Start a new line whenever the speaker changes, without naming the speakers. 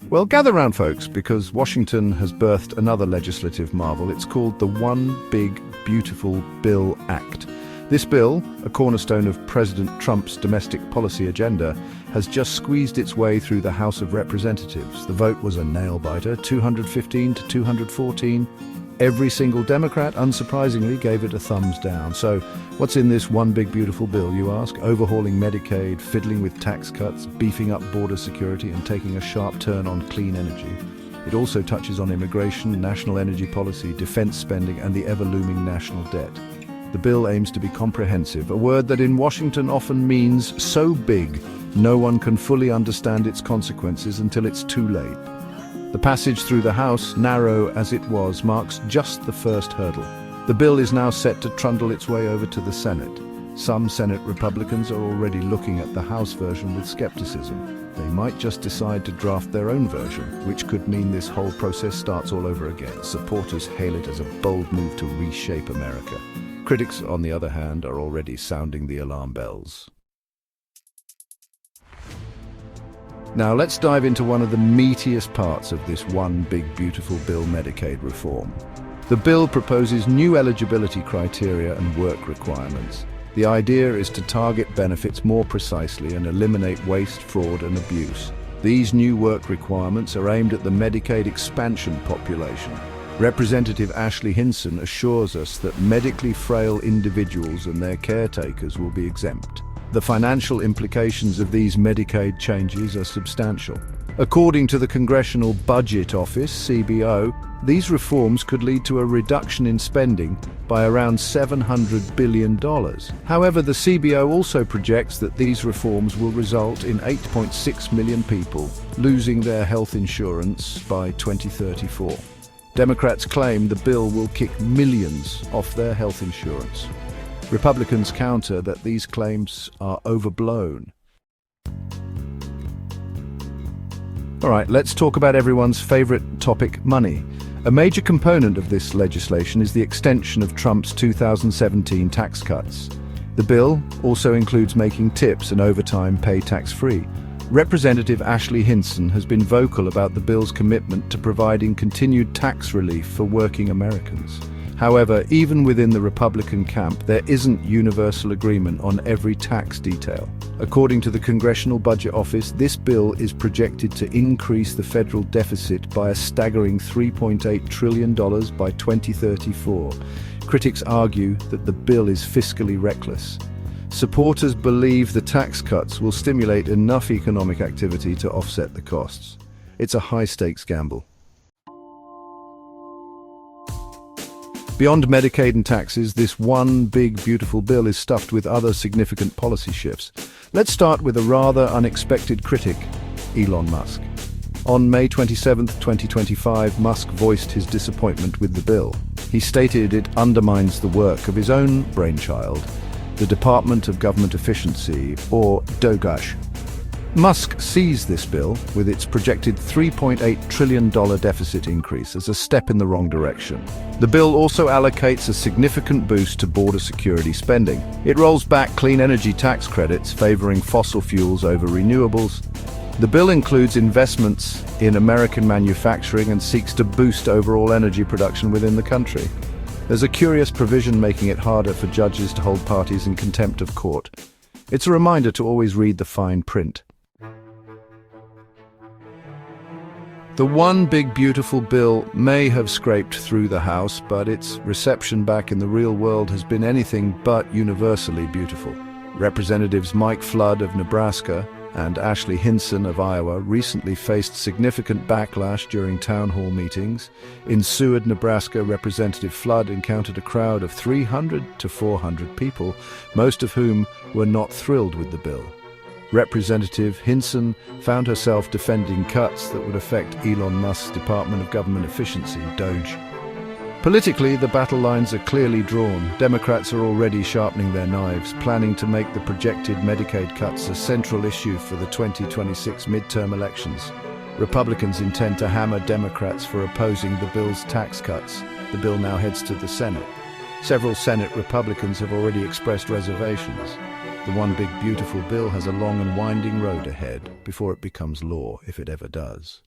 Well, gather round, folks, because Washington has birthed another legislative marvel. It's called the One Big Beautiful Bill Act. This bill, a cornerstone of President Trump's domestic policy agenda, has just squeezed its way through the House of Representatives. The vote was a nail-biter, 215 to 214. Every single Democrat, unsurprisingly, gave it a thumbs down. So, what's in this one big beautiful bill, you ask? Overhauling Medicaid, fiddling with tax cuts, beefing up border security, and taking a sharp turn on clean energy. It also touches on immigration, national energy policy, defense spending, and the ever-looming national debt. The bill aims to be comprehensive, a word that in Washington often means so big, no one can fully understand its consequences until it's too late. The passage through the House, narrow as it was, marks just the first hurdle. The bill is now set to trundle its way over to the Senate. Some Senate Republicans are already looking at the House version with skepticism. They might just decide to draft their own version, which could mean this whole process starts all over again. Supporters hail it as a bold move to reshape America. Critics, on the other hand, are already sounding the alarm bells. Now let's dive into one of the meatiest parts of this one big beautiful bill, Medicaid reform. The bill proposes new eligibility criteria and work requirements. The idea is to target benefits more precisely and eliminate waste, fraud and abuse. These new work requirements are aimed at the Medicaid expansion population. Representative Ashley Hinson assures us that medically frail individuals and their caretakers will be exempt. The financial implications of these Medicaid changes are substantial. According to the Congressional Budget Office, CBO, these reforms could lead to a reduction in spending by around $700 billion. However, the CBO also projects that these reforms will result in 8.6 million people losing their health insurance by 2034. Democrats claim the bill will kick millions off their health insurance. Republicans counter that these claims are overblown. All right, let's talk about everyone's favorite topic, money. A major component of this legislation is the extension of Trump's 2017 tax cuts. The bill also includes making tips and overtime pay tax-free. Representative Ashley Hinson has been vocal about the bill's commitment to providing continued tax relief for working Americans. However, even within the Republican camp, there isn't universal agreement on every tax detail. According to the Congressional Budget Office, this bill is projected to increase the federal deficit by a staggering $3.8 trillion by 2034. Critics argue that the bill is fiscally reckless. Supporters believe the tax cuts will stimulate enough economic activity to offset the costs. It's a high-stakes gamble. Beyond Medicaid and taxes, this one big beautiful bill is stuffed with other significant policy shifts. Let's start with a rather unexpected critic, Elon Musk. On May 27, 2025, Musk voiced his disappointment with the bill. He stated it undermines the work of his own brainchild, the Department of Government Efficiency, or DOGE. Musk sees this bill, with its projected $3.8 trillion deficit increase, as a step in the wrong direction. The bill also allocates a significant boost to border security spending. It rolls back clean energy tax credits, favoring fossil fuels over renewables. The bill includes investments in American manufacturing and seeks to boost overall energy production within the country. There's a curious provision making it harder for judges to hold parties in contempt of court. It's a reminder to always read the fine print. The one big beautiful bill may have scraped through the House, but its reception back in the real world has been anything but universally beautiful. Representatives Mike Flood of Nebraska and Ashley Hinson of Iowa recently faced significant backlash during town hall meetings. In Seward, Nebraska, Representative Flood encountered a crowd of 300 to 400 people, most of whom were not thrilled with the bill. Representative Hinson found herself defending cuts that would affect Elon Musk's Department of Government Efficiency, DOGE. Politically, the battle lines are clearly drawn. Democrats are already sharpening their knives, planning to make the projected Medicaid cuts a central issue for the 2026 midterm elections. Republicans intend to hammer Democrats for opposing the bill's tax cuts. The bill now heads to the Senate. Several Senate Republicans have already expressed reservations. The One Big Beautiful Bill has a long and winding road ahead before it becomes law, if it ever does.